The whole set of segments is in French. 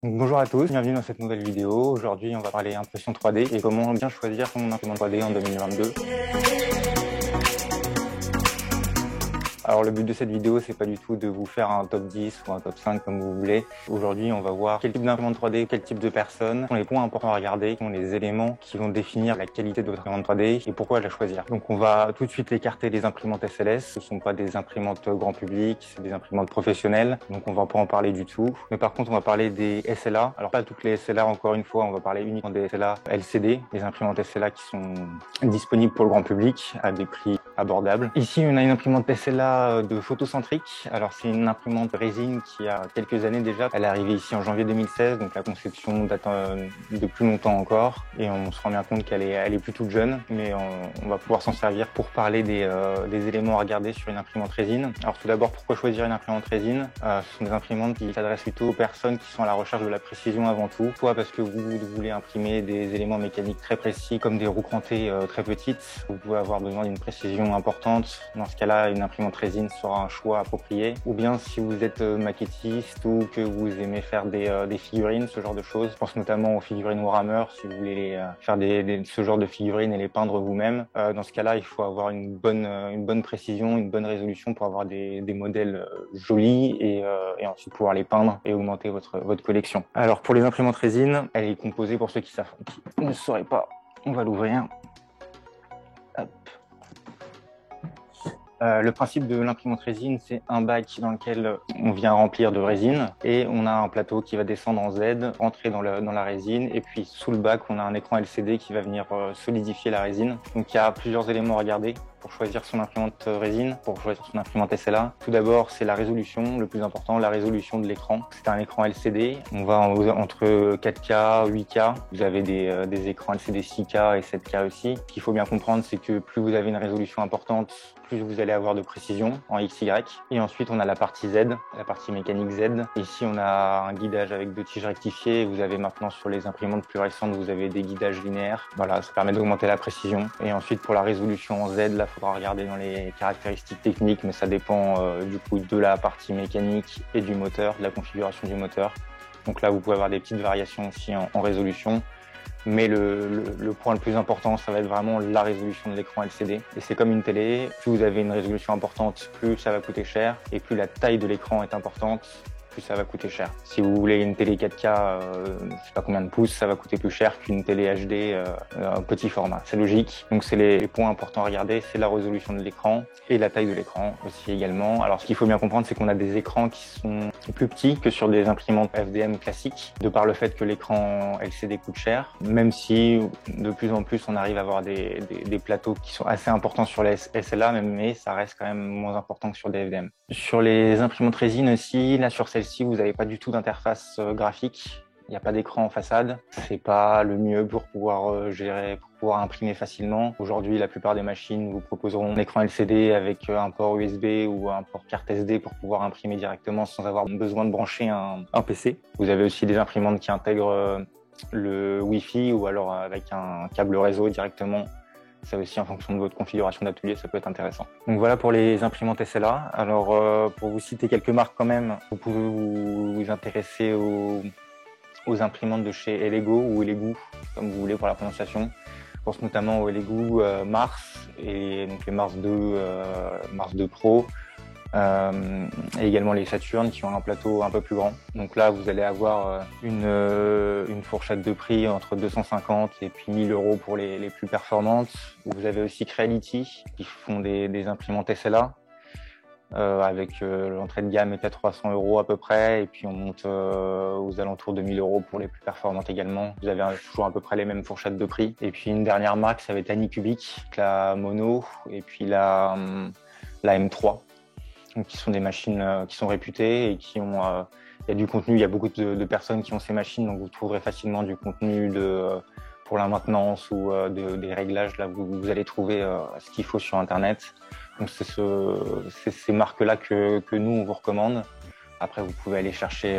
Donc, bonjour à tous, bienvenue dans cette nouvelle vidéo. Aujourd'hui, on va parler impression 3D et comment bien choisir son imprimante 3D en 2022. Alors le but de cette vidéo, c'est pas du tout de vous faire un top 10 ou un top 5 comme vous voulez. Aujourd'hui, on va voir quel type d'imprimante 3D, quel type de personnes, sont les points importants à regarder, sont les éléments qui vont définir la qualité de votre imprimante 3D et pourquoi la choisir. Donc on va tout de suite écarter les imprimantes SLS. Ce sont pas des imprimantes grand public, c'est des imprimantes professionnelles. Donc on va pas en parler du tout. Mais par contre, on va parler des SLA. Alors pas toutes les SLA, encore une fois, on va parler uniquement des SLA LCD, les imprimantes SLA qui sont disponibles pour le grand public à des prix abordables. Ici, on a une imprimante SLA de photocentrique. Alors c'est une imprimante résine qui a quelques années déjà. Elle est arrivée ici en janvier 2016, donc la conception date de plus longtemps encore. Et on se rend bien compte qu'elle est plus toute jeune, mais on va pouvoir s'en servir pour parler des éléments à regarder sur une imprimante résine. Alors tout d'abord, pourquoi choisir une imprimante résine? Ce sont des imprimantes qui s'adressent plutôt aux personnes qui sont à la recherche de la précision avant tout. Soit parce que vous voulez imprimer des éléments mécaniques très précis, comme des roues crantées très petites. Vous pouvez avoir besoin d'une précision importante. Dans ce cas-là, une imprimante résine sera un choix approprié. Ou bien si vous êtes maquettiste ou que vous aimez faire des figurines, ce genre de choses. Je pense notamment aux figurines Warhammer, si vous voulez faire ce genre de figurines et les peindre vous-même. Dans ce cas-là, il faut avoir une bonne précision, une bonne résolution pour avoir des modèles jolis et ensuite pouvoir les peindre et augmenter votre collection. Alors pour les imprimantes résine, elle est composée, pour ceux qui ne sauraient pas, on va l'ouvrir. Hop. Le principe de l'imprimante résine, c'est un bac dans lequel on vient remplir de résine et on a un plateau qui va descendre en Z, rentrer dans la résine, et puis sous le bac, on a un écran LCD qui va venir solidifier la résine. Donc il y a plusieurs éléments à regarder pour choisir son imprimante résine, pour choisir son imprimante SLA. Tout d'abord, c'est la résolution, le plus important, la résolution de l'écran. C'est un écran LCD, on va entre 4K, 8K. Vous avez des écrans LCD 6K et 7K aussi. Ce qu'il faut bien comprendre, c'est que plus vous avez une résolution importante, plus vous allez avoir de précision en XY. Et ensuite, on a la partie Z, la partie mécanique Z. Ici, on a un guidage avec 2 tiges rectifiées. Vous avez maintenant sur les imprimantes plus récentes, vous avez des guidages linéaires. Voilà, ça permet d'augmenter la précision. Et ensuite, pour la résolution en Z, là, il faudra regarder dans les caractéristiques techniques, mais ça dépend du coup de la partie mécanique et du moteur, de la configuration du moteur. Donc là, vous pouvez avoir des petites variations aussi en résolution. Mais le point le plus important, ça va être vraiment la résolution de l'écran LCD. Et c'est comme une télé, plus vous avez une résolution importante, plus ça va coûter cher. Et plus la taille de l'écran est importante, plus ça va coûter cher. Si vous voulez une télé 4K, je sais pas combien de pouces, ça va coûter plus cher qu'une télé HD petit format. C'est logique. Donc c'est les points importants à regarder, c'est la résolution de l'écran et la taille de l'écran aussi également. Alors ce qu'il faut bien comprendre, c'est qu'on a des écrans qui sont plus petits que sur des imprimantes FDM classiques, de par le fait que l'écran LCD coûte cher, même si de plus en plus on arrive à avoir des plateaux qui sont assez importants sur les SLA, mais ça reste quand même moins important que sur des FDM. Sur les imprimantes résine aussi, là sur celle-ci, vous n'avez pas du tout d'interface graphique. Il n'y a pas d'écran en façade. C'est pas le mieux pour pouvoir gérer, pour pouvoir imprimer facilement. Aujourd'hui, la plupart des machines vous proposeront un écran LCD avec un port USB ou un port carte SD pour pouvoir imprimer directement sans avoir besoin de brancher un PC. Vous avez aussi des imprimantes qui intègrent le Wi-Fi ou alors avec un câble réseau directement. Ça aussi, en fonction de votre configuration d'atelier, ça peut être intéressant. Donc voilà pour les imprimantes SLA. Alors, pour vous citer quelques marques quand même, vous pouvez vous intéresser aux imprimantes de chez Elego ou Elegoo, comme vous voulez pour la prononciation. Je pense notamment aux Elegoo Mars et donc les Mars 2 Pro. Et également les Saturn qui ont un plateau un peu plus grand. Donc là, vous allez avoir une fourchette de prix entre 250 et puis 1000 euros pour les plus performantes. Vous avez aussi Creality qui font des imprimantes SLA avec l'entrée de gamme est à 300 euros à peu près et puis on monte aux alentours de 1000 euros pour les plus performantes également. Vous avez toujours à peu près les mêmes fourchettes de prix. Et puis une dernière marque, ça va être Anycubic, la Mono et puis la M3. Donc, qui sont des machines qui sont réputées et qui ont, il y a du contenu, il y a beaucoup de personnes qui ont ces machines, donc vous trouverez facilement du contenu pour la maintenance ou des réglages. Là, vous allez trouver ce qu'il faut sur Internet. Donc c'est ces marques-là que nous on vous recommande. Après, vous pouvez aller chercher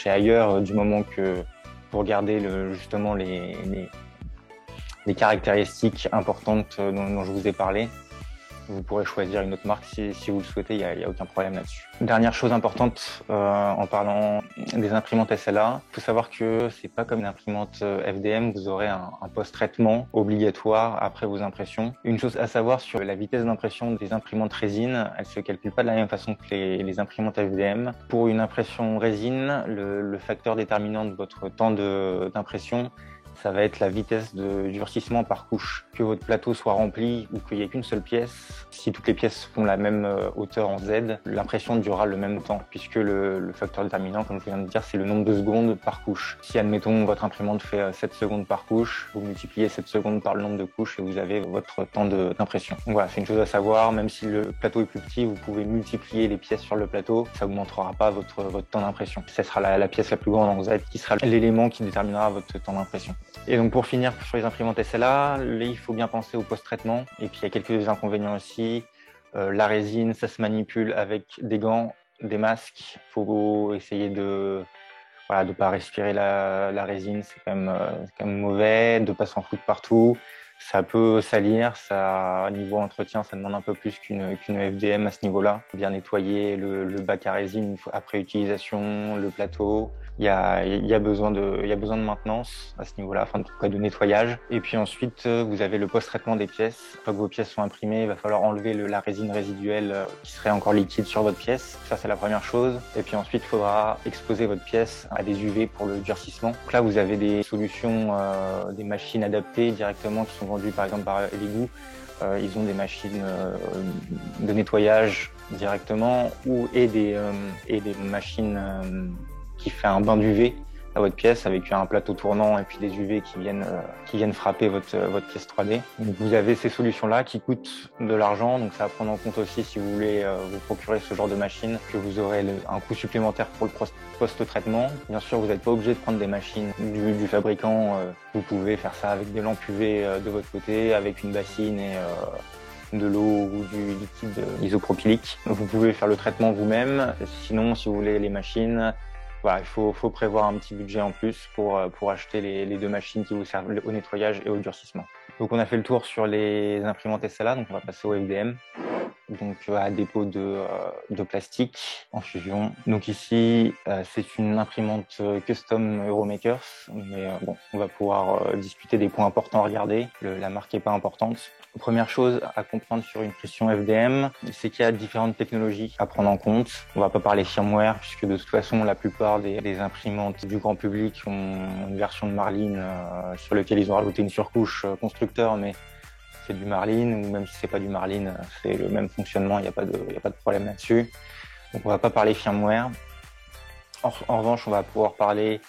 ailleurs du moment que vous regardez justement les caractéristiques importantes dont je vous ai parlé. Vous pourrez choisir une autre marque si vous le souhaitez, il y a aucun problème là-dessus. Dernière chose importante en parlant des imprimantes SLA. Il faut savoir que c'est pas comme une imprimante FDM, vous aurez un post-traitement obligatoire après vos impressions. Une chose à savoir sur la vitesse d'impression des imprimantes résine, elle se calcule pas de la même façon que les imprimantes FDM. Pour une impression résine, le facteur déterminant de votre temps d'impression, ça va être la vitesse de durcissement par couche. Que votre plateau soit rempli ou qu'il n'y ait qu'une seule pièce, si toutes les pièces font la même hauteur en Z, l'impression durera le même temps, puisque le facteur déterminant, comme je viens de dire, c'est le nombre de secondes par couche. Si, admettons, votre imprimante fait 7 secondes par couche, vous multipliez 7 secondes par le nombre de couches et vous avez votre temps d'impression. Donc voilà, c'est une chose à savoir, même si le plateau est plus petit, vous pouvez multiplier les pièces sur le plateau, ça n'augmentera pas votre temps d'impression. Ce sera la pièce la plus grande en Z qui sera l'élément qui déterminera votre temps d'impression. Et donc pour finir sur les imprimantes SLA, il faut bien penser au post-traitement. Et puis il y a quelques inconvénients aussi. La résine, ça se manipule avec des gants, des masques. Il faut essayer de pas respirer la résine, c'est quand même mauvais, de pas s'en foutre partout. Ça peut salir, niveau entretien, ça demande un peu plus qu'une FDM à ce niveau-là. Bien nettoyer le bac à résine après utilisation, le plateau. Il y a besoin de maintenance à ce niveau-là, enfin de nettoyage. Et puis ensuite, vous avez le post-traitement des pièces. Une fois que vos pièces sont imprimées, il va falloir enlever la résine résiduelle qui serait encore liquide sur votre pièce. Ça, c'est la première chose. Et puis ensuite, il faudra exposer votre pièce à des UV pour le durcissement. Donc là, vous avez des solutions, des machines adaptées directement qui sont vendues par exemple par Elegoo. Ils ont des machines de nettoyage directement et des machines qui fait un bain d'UV à votre pièce avec un plateau tournant et puis des UV qui viennent frapper votre pièce 3D. Donc vous avez ces solutions-là qui coûtent de l'argent, donc ça à prendre en compte aussi si vous voulez vous procurer ce genre de machine, que vous aurez un coût supplémentaire pour le post-traitement. Bien sûr, vous n'êtes pas obligé de prendre des machines du fabricant. Vous pouvez faire ça avec des lampes UV de votre côté, avec une bassine et de l'eau ou du liquide isopropylique. Vous pouvez faire le traitement vous-même. Sinon, si vous voulez les machines, il faut prévoir un petit budget en plus pour acheter les deux machines qui vous servent au nettoyage et au durcissement. Donc on a fait le tour sur les imprimantes SLA, donc on va passer au FDM. Donc à dépôt de plastique en fusion. Donc ici, c'est une imprimante custom Euromakers, mais on va pouvoir discuter des points importants à regarder. La marque est pas importante. Première chose à comprendre sur une pression FDM, c'est qu'il y a différentes technologies à prendre en compte. On va pas parler firmware, puisque de toute façon, la plupart des imprimantes du grand public ont une version de Marline sur laquelle ils ont rajouté une surcouche constructeur, mais c'est du Marline, ou même si c'est pas du Marline, c'est le même fonctionnement, il n'y a pas de problème là-dessus. Donc on va pas parler firmware. En revanche, on va pouvoir parler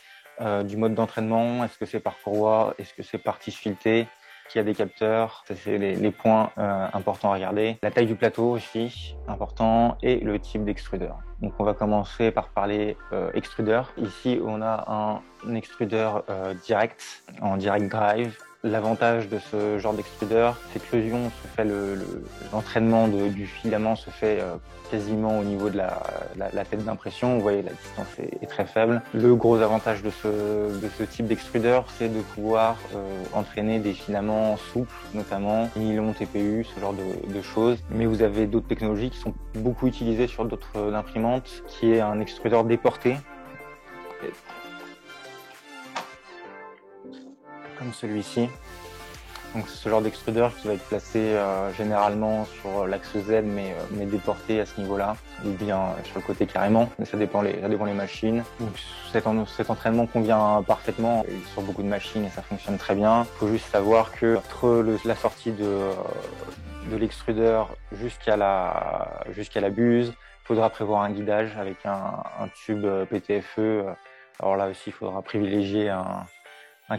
du mode d'entraînement. Est-ce que c'est par courroie? Est-ce que c'est par tige filetée? Qu'il y a des capteurs, ça c'est les points importants à regarder. La taille du plateau aussi, important, et le type d'extrudeur. Donc on va commencer par parler extrudeur. Ici on a un extrudeur direct, en direct drive. L'avantage de ce genre d'extrudeur, c'est que l'usion se fait, l'entraînement du filament se fait quasiment au niveau de la tête d'impression. Vous voyez, la distance est très faible. Le gros avantage de ce type d'extrudeur, c'est de pouvoir entraîner des filaments souples, notamment nylon, TPU, ce genre de choses. Mais vous avez d'autres technologies qui sont beaucoup utilisées sur d'autres imprimantes, qui est un extrudeur déporté. Comme celui-ci. Donc c'est ce genre d'extrudeur qui va être placé généralement sur l'axe Z mais déporté à ce niveau-là, ou bien sur le côté carrément, mais ça dépend les machines. Donc cet entraînement convient parfaitement sur beaucoup de machines et ça fonctionne très bien. Il faut juste savoir que entre la sortie de l'extrudeur jusqu'à la buse, il faudra prévoir un guidage avec un tube PTFE. Alors là aussi, il faudra privilégier un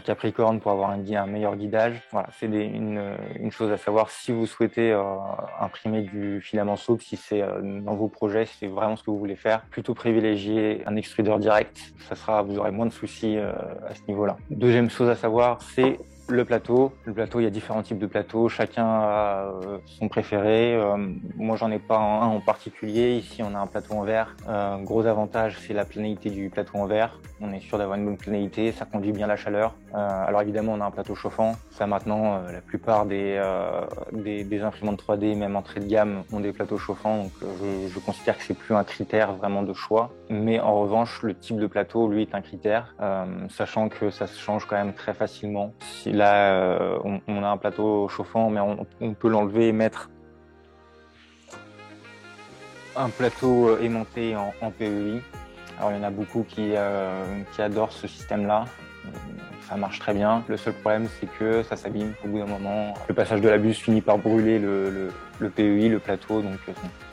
Capricorne pour avoir un meilleur guidage. Voilà, c'est une chose à savoir si vous souhaitez imprimer du filament souple, si c'est dans vos projets, si c'est vraiment ce que vous voulez faire, plutôt privilégier un extrudeur direct. Vous aurez moins de soucis à ce niveau-là. Deuxième chose à savoir, c'est Le plateau, il y a différents types de plateaux, chacun a son préféré. Moi, j'en ai pas un en particulier. Ici, on a un plateau en verre. Gros avantage, c'est la planéité du plateau en verre. On est sûr d'avoir une bonne planéité, ça conduit bien la chaleur. Alors évidemment, on a un plateau chauffant. Ça maintenant, la plupart des imprimantes 3D, même entrée de gamme, ont des plateaux chauffants. Donc je considère que c'est plus un critère vraiment de choix. Mais en revanche, le type de plateau, lui, est un critère, sachant que ça se change quand même très facilement. Si là, on a un plateau chauffant, mais on peut l'enlever et mettre un plateau aimanté en PEI. Alors, il y en a beaucoup qui adorent ce système-là. Ça marche très bien. Le seul problème, c'est que ça s'abîme au bout d'un moment. Le passage de la buse finit par brûler le PEI, le plateau. Donc,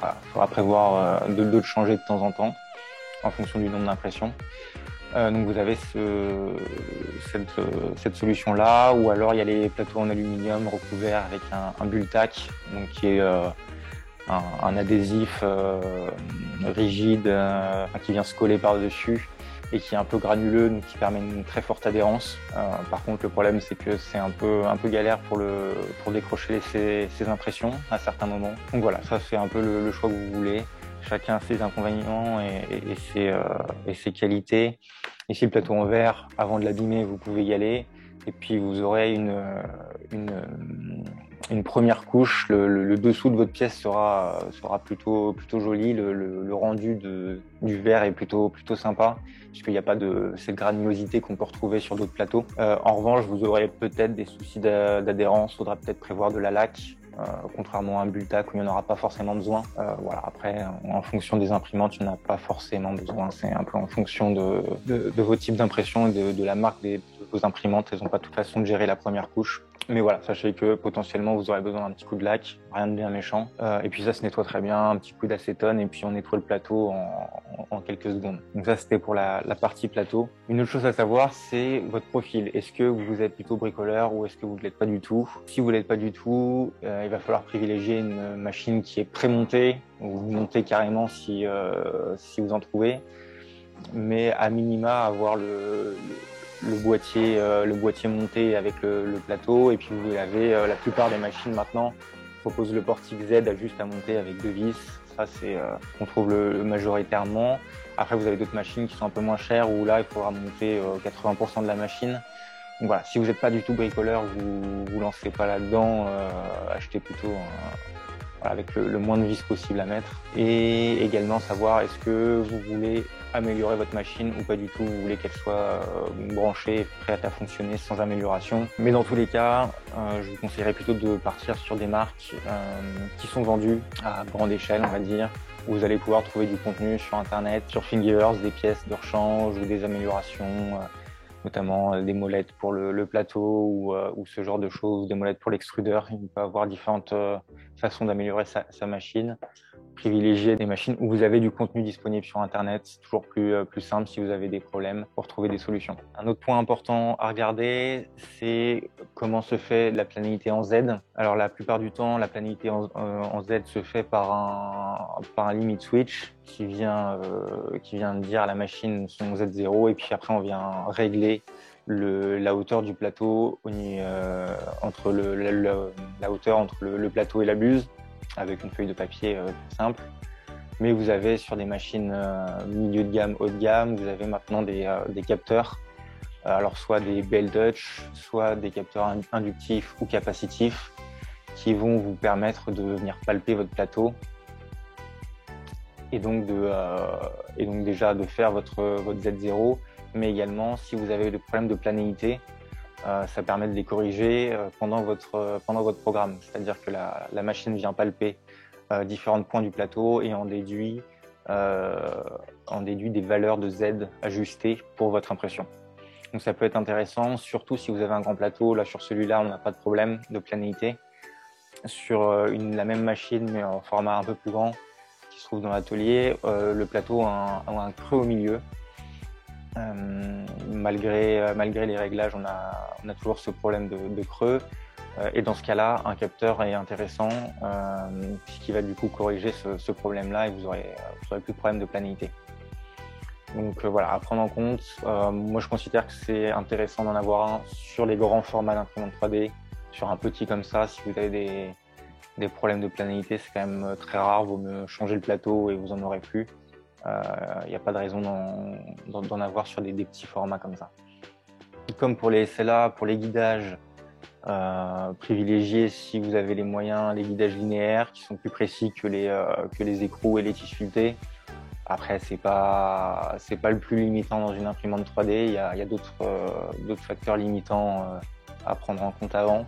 voilà, il faudra prévoir de le changer de temps en temps en fonction du nombre d'impressions. Donc vous avez cette solution-là, ou alors il y a les plateaux en aluminium recouverts avec un Bultac, donc qui est un adhésif rigide qui vient se coller par-dessus et qui est un peu granuleux, donc qui permet une très forte adhérence. Par contre, le problème, c'est que c'est un peu galère pour décrocher ces impressions à certains moments. Donc voilà, ça c'est un peu le choix que vous voulez. Chacun a ses inconvénients et ses qualités. Ici, le plateau en verre, avant de l'abîmer, vous pouvez y aller. Et puis, vous aurez une première couche. Le dessous de votre pièce sera plutôt joli. Le rendu du verre est plutôt sympa, puisqu'il n'y a pas cette granulosité qu'on peut retrouver sur d'autres plateaux. En revanche, vous aurez peut-être des soucis d'adhérence. Il faudra peut-être prévoir de la laque. Contrairement à un Bultac où il n'y en aura pas forcément besoin. Voilà. Après, en fonction des imprimantes, il n'y en a pas forcément besoin. C'est un peu en fonction de vos types d'impression et de la marque de vos imprimantes. Elles n'ont pas toute façon de gérer la première couche. Mais voilà, sachez que potentiellement vous aurez besoin d'un petit coup de laque, rien de bien méchant. Et puis ça se nettoie très bien, un petit coup d'acétone et puis on nettoie le plateau en quelques secondes. Donc ça c'était pour la partie plateau. Une autre chose à savoir, c'est votre profil. Est-ce que vous êtes plutôt bricoleur ou est-ce que vous ne l'êtes pas du tout? Si vous ne l'êtes pas du tout, il va falloir privilégier une machine qui est pré-montée ou montée carrément si vous en trouvez. Mais à minima avoir le boîtier monté avec le plateau, et puis vous avez la plupart des machines maintenant proposent le portique Z juste à monter avec 2 vis. Ça c'est on trouve le majoritairement. Après vous avez d'autres machines qui sont un peu moins chères où là il faudra monter 80% de la machine. Donc voilà, si vous n'êtes pas du tout bricoleur, vous lancez pas là-dedans, achetez plutôt avec le moins de vis possible à mettre. Et également savoir est-ce que vous voulez améliorer votre machine ou pas du tout, vous voulez qu'elle soit branchée, prête à fonctionner sans amélioration. Mais dans tous les cas, je vous conseillerais plutôt de partir sur des marques qui sont vendues à grande échelle, on va dire, où vous allez pouvoir trouver du contenu sur internet, sur Thingiverse, des pièces de rechange ou des améliorations, notamment des molettes pour le plateau ou ce genre de choses, des molettes pour l'extrudeur. Il peut avoir différentes façons d'améliorer sa machine. Privilégier des machines où vous avez du contenu disponible sur internet, c'est toujours plus simple si vous avez des problèmes pour trouver des solutions. Un autre point important à regarder, c'est comment se fait la planéité en Z. Alors la plupart du temps, la planéité en Z se fait par un limit switch qui vient dire à la machine son Z0, et puis après on vient régler la hauteur du plateau entre la hauteur entre le plateau et la buse, avec une feuille de papier simple. Mais vous avez sur des machines milieu de gamme, haut de gamme, vous avez maintenant des capteurs, alors soit des Bell Dutch, soit des capteurs inductifs ou capacitifs, qui vont vous permettre de venir palper votre plateau et donc déjà de faire votre Z0, mais également si vous avez des problèmes de planéité, ça permet de les corriger pendant votre programme. C'est-à-dire que la machine vient palper différents points du plateau et en déduit des valeurs de Z ajustées pour votre impression. Donc ça peut être intéressant, surtout si vous avez un grand plateau. Là sur celui-là, on n'a pas de problème de planéité. Sur la même machine, mais en format un peu plus grand, qui se trouve dans l'atelier, le plateau a un creux au milieu. Malgré les réglages, on a toujours ce problème de creux. Et dans ce cas-là, un capteur est intéressant puisqu'il va du coup corriger ce problème-là et vous aurez plus de problème de planéité. Donc voilà, à prendre en compte. Moi, je considère que c'est intéressant d'en avoir un sur les grands formats d'imprimante 3D. Sur un petit comme ça, si vous avez des problèmes de planéité, c'est quand même très rare. Vaut mieux changer le plateau et vous en aurez plus. Il n'y a pas de raison d'en avoir sur des petits formats comme ça. Comme pour les SLA, pour les guidages, privilégiez, si vous avez les moyens, les guidages linéaires qui sont plus précis que les écrous et les tiges sculptées. Après, c'est pas le plus limitant dans une imprimante 3D. Il y a d'autres facteurs limitants à prendre en compte avant.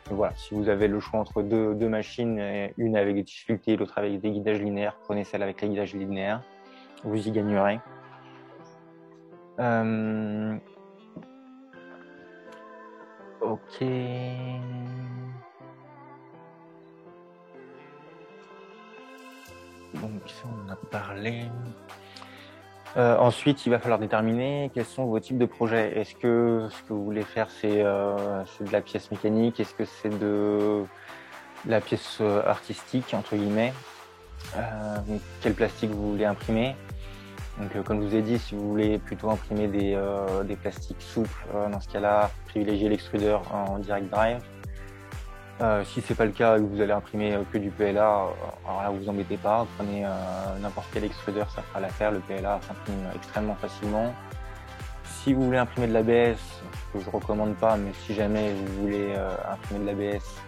Donc voilà, si vous avez le choix entre deux machines, une avec des tiges sculptées et l'autre avec des guidages linéaires, prenez celle avec les guidages linéaires. Vous y gagnerez. Ok. Donc ça, on en a parlé. Ensuite, il va falloir déterminer quels sont vos types de projets. Est-ce que ce que vous voulez faire, c'est de la pièce mécanique? Est-ce que c'est de la pièce artistique, entre guillemets? Quel plastique vous voulez imprimer? Donc, comme je vous ai dit, si vous voulez plutôt imprimer des plastiques souples, dans ce cas-là, privilégiez l'extrudeur en direct drive. Si c'est pas le cas et que vous allez imprimer que du PLA, alors là vous embêtez pas, prenez n'importe quel extrudeur, ça fera l'affaire. Le PLA s'imprime extrêmement facilement. Si vous voulez imprimer de l'ABS, ce que je recommande pas, mais si jamais vous voulez imprimer de l'ABS,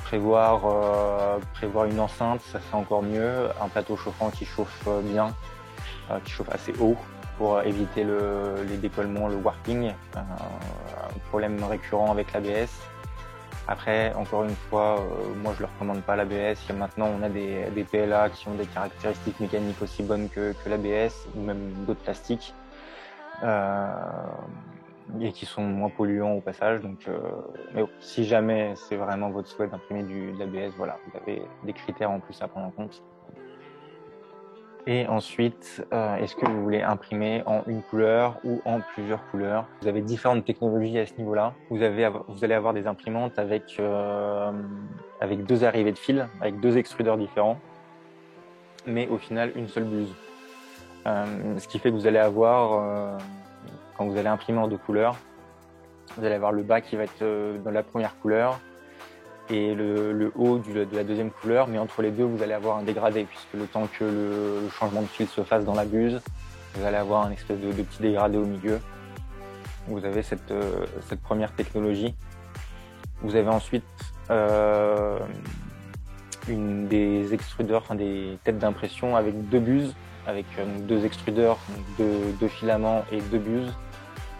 prévoir une enceinte, ça fait encore mieux, un plateau chauffant qui chauffe bien, qui chauffe assez haut pour éviter les décollements, le warping, un problème récurrent avec l'ABS. Après, encore une fois, moi je ne recommande pas l'ABS. Maintenant, on a des PLA qui ont des caractéristiques mécaniques aussi bonnes que l'ABS ou même d'autres plastiques et qui sont moins polluants au passage. Donc, mais bon, si jamais c'est vraiment votre souhait d'imprimer de l'ABS, voilà, vous avez des critères en plus à prendre en compte. Et ensuite, est-ce que vous voulez imprimer en une couleur ou en plusieurs couleurs? Vous avez différentes technologies à ce niveau-là. Vous allez avoir des imprimantes avec deux arrivées de fil, avec deux extrudeurs différents, mais au final une seule buse. Ce qui fait que vous allez avoir, quand vous allez imprimer en deux couleurs, vous allez avoir le bas qui va être dans la première couleur et le haut de la deuxième couleur, mais entre les deux, vous allez avoir un dégradé, puisque le temps que le changement de fil se fasse dans la buse, vous allez avoir un espèce de petit dégradé au milieu. Vous avez cette première technologie. Vous avez ensuite des extrudeurs, enfin des têtes d'impression avec deux buses, avec deux extrudeurs, deux filaments et deux buses.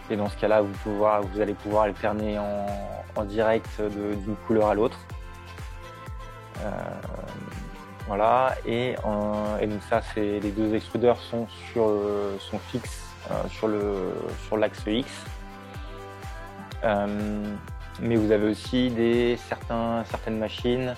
Et dans ce cas-là, vous allez pouvoir alterner en direct d'une couleur à l'autre. Voilà. Et donc ça, les deux extrudeurs sont fixes sur l'axe X. Mais vous avez aussi certaines machines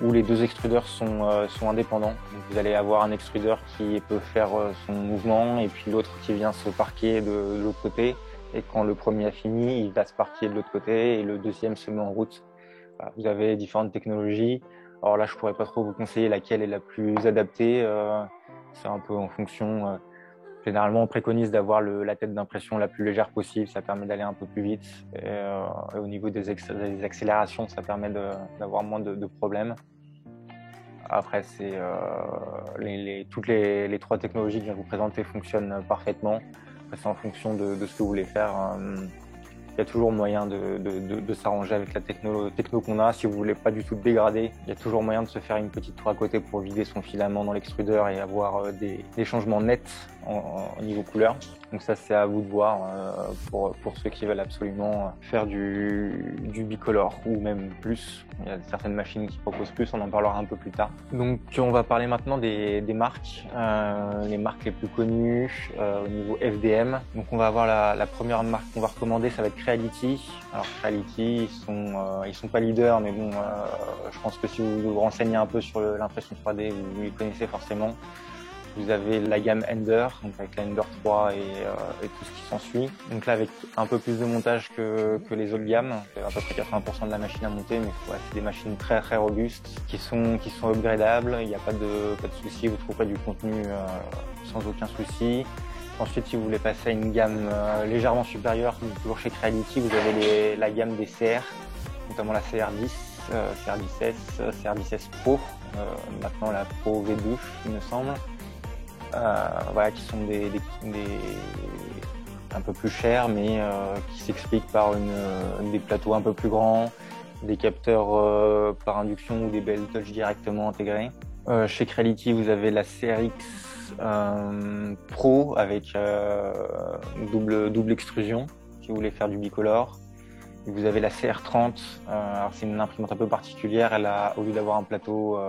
où les deux extrudeurs sont indépendants. Donc vous allez avoir un extrudeur qui peut faire son mouvement et puis l'autre qui vient se parquer de l'autre côté. Et quand le premier a fini, il va se parquer de l'autre côté et le deuxième se met en route. Voilà, vous avez différentes technologies. Alors là, je pourrais pas trop vous conseiller laquelle est la plus adaptée. C'est un peu en fonction. Généralement, on préconise d'avoir la tête d'impression la plus légère possible. Ça permet d'aller un peu plus vite. Et au niveau des accélérations, ça permet d'avoir moins de problèmes. Après, toutes les trois technologies que je viens de vous présenter fonctionnent parfaitement. C'est en fonction de ce que vous voulez faire. Il y a toujours moyen de s'arranger avec la techno qu'on a. Si vous voulez pas du tout dégrader, il y a toujours moyen de se faire une petite tour à côté pour vider son filament dans l'extrudeur et avoir des changements nets au niveau couleur. Donc ça, c'est à vous de voir pour ceux qui veulent absolument faire du bicolore ou même plus. Il y a certaines machines qui proposent plus, on en parlera un peu plus tard. Donc on va parler maintenant des marques, les marques les plus connues au niveau FDM. Donc on va avoir la première marque qu'on va recommander, ça va être Creality. Alors Creality, ils sont pas leaders, mais bon, je pense que si vous vous renseignez un peu sur l'impression 3D, vous les connaissez forcément. Vous avez la gamme Ender, donc avec la Ender 3 et tout ce qui s'ensuit. Donc là, avec un peu plus de montage que les autres gammes, c'est à peu près 80% de la machine à monter, mais ouais, c'est des machines très très robustes qui sont upgradables. Il n'y a pas de souci, vous trouverez du contenu sans aucun souci. Ensuite, si vous voulez passer à une gamme légèrement supérieure, toujours chez Creality, vous avez la gamme des CR, notamment la CR10, CR10S, CR10S Pro, maintenant la Pro V2, il me semble. Voilà, qui sont un peu plus chers, mais qui s'expliquent par des plateaux un peu plus grands, des capteurs par induction ou des belles touch directement intégrés. Chez Creality, vous avez la CRX Pro avec double extrusion, si vous voulez faire du bicolore. Et vous avez la CR30, alors c'est une imprimante un peu particulière. Au lieu d'avoir un plateau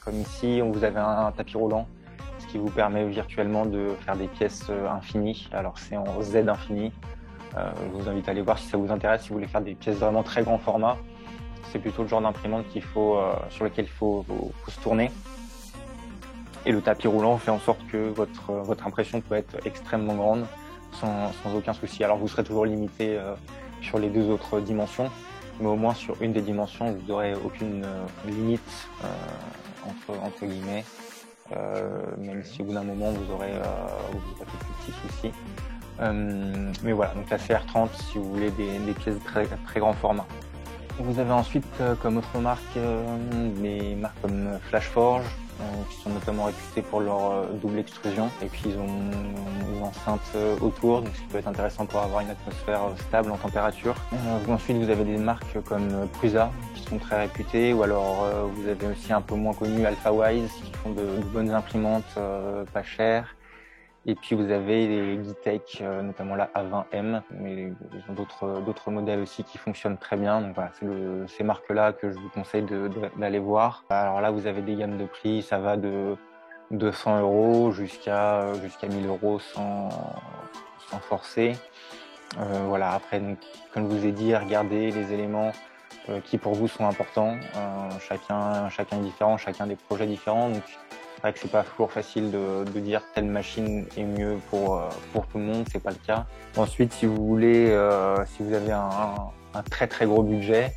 comme ici, vous avez un tapis roulant, ce qui vous permet virtuellement de faire des pièces infinies. Alors c'est en Z infini. Je vous invite à aller voir si ça vous intéresse, si vous voulez faire des pièces vraiment très grand format. C'est plutôt le genre d'imprimante sur lequel il faut se tourner. Et le tapis roulant fait en sorte que votre impression peut être extrêmement grande sans aucun souci. Alors vous serez toujours limité sur les deux autres dimensions, mais au moins sur une des dimensions, vous n'aurez aucune limite entre guillemets, même si au bout d'un moment vous aurez quelques petits soucis. Mais voilà, donc la CR30 si vous voulez des pièces très très grand format. Vous avez ensuite comme autre marque des marques comme Flashforge, qui sont notamment réputées pour leur double extrusion, et puis ils ont une enceinte autour, donc ce qui peut être intéressant pour avoir une atmosphère stable en température. Ensuite vous avez des marques comme Prusa qui sont très réputées, ou alors vous avez aussi un peu moins connu AlphaWise qui font de bonnes imprimantes pas chères. Et puis vous avez les Gitech, notamment la A20M, mais ils ont d'autres modèles aussi qui fonctionnent très bien. Donc voilà, c'est ces marques-là que je vous conseille d'aller voir. Alors là, vous avez des gammes de prix, ça va de 200 € jusqu'à 1000 € sans forcer. Voilà, après, donc, comme je vous ai dit, regardez les éléments qui pour vous sont importants. Chacun est différent, chacun des projets différents. Donc, c'est vrai que c'est pas toujours facile de dire telle machine est mieux pour tout le monde, c'est pas le cas. Ensuite, si vous voulez, si vous avez un très très gros budget,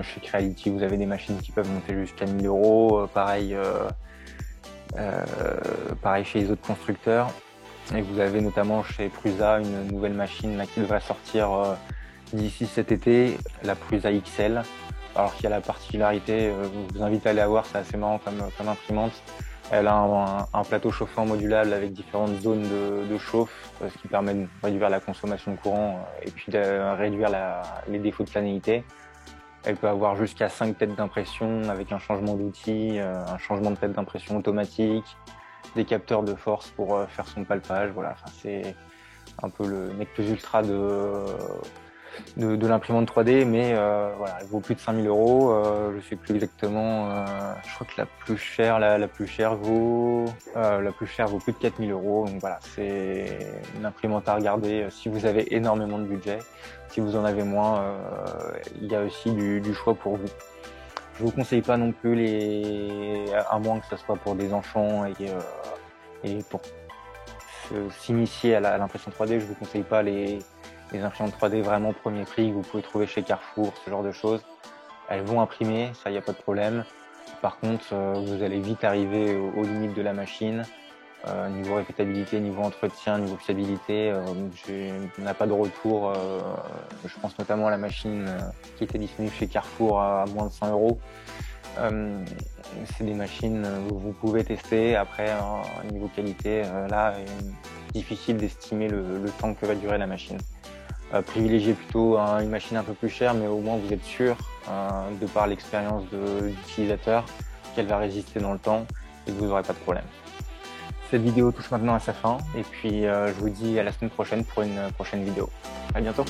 chez Creality, vous avez des machines qui peuvent monter jusqu'à 1000 €. Pareil chez les autres constructeurs. Et vous avez notamment chez Prusa une nouvelle machine là, qui devrait sortir d'ici cet été, la Prusa XL. Alors qu'il y a la particularité, je vous invite à aller la voir, c'est assez marrant comme imprimante. Elle a un plateau chauffant modulable avec différentes zones de chauffe, ce qui permet de réduire la consommation de courant et puis de réduire les défauts de planéité. Elle peut avoir jusqu'à 5 têtes d'impression avec un changement d'outil, un changement de tête d'impression automatique, des capteurs de force pour faire son palpage. Voilà, enfin, c'est un peu le nec plus ultra de l'imprimante 3D, mais voilà, elle vaut plus de 5000 €. Je sais plus exactement. Je crois que la plus chère vaut plus de 4000 €. Donc voilà, c'est une imprimante à regarder si vous avez énormément de budget. Si vous en avez moins, il y a aussi du choix pour vous. Je vous conseille pas non plus à moins que ce soit pour des enfants et pour s'initier à l'impression 3D, je vous conseille pas les imprimantes 3D vraiment premier prix que vous pouvez trouver chez Carrefour, ce genre de choses. Elles vont imprimer, ça y a pas de problème. Par contre, vous allez vite arriver aux limites de la machine. Niveau répétabilité, niveau entretien, niveau fiabilité, on n'a pas de retour. Je pense notamment à la machine qui était disponible chez Carrefour à moins de 100 €. C'est des machines que vous pouvez tester. Après, niveau qualité, là, difficile d'estimer le temps que va durer la machine. Privilégiez plutôt une machine un peu plus chère, mais au moins vous êtes sûr, de par l'expérience de l'utilisateur, qu'elle va résister dans le temps et que vous n'aurez pas de problème. Cette vidéo touche maintenant à sa fin et puis je vous dis à la semaine prochaine pour une prochaine vidéo. À bientôt.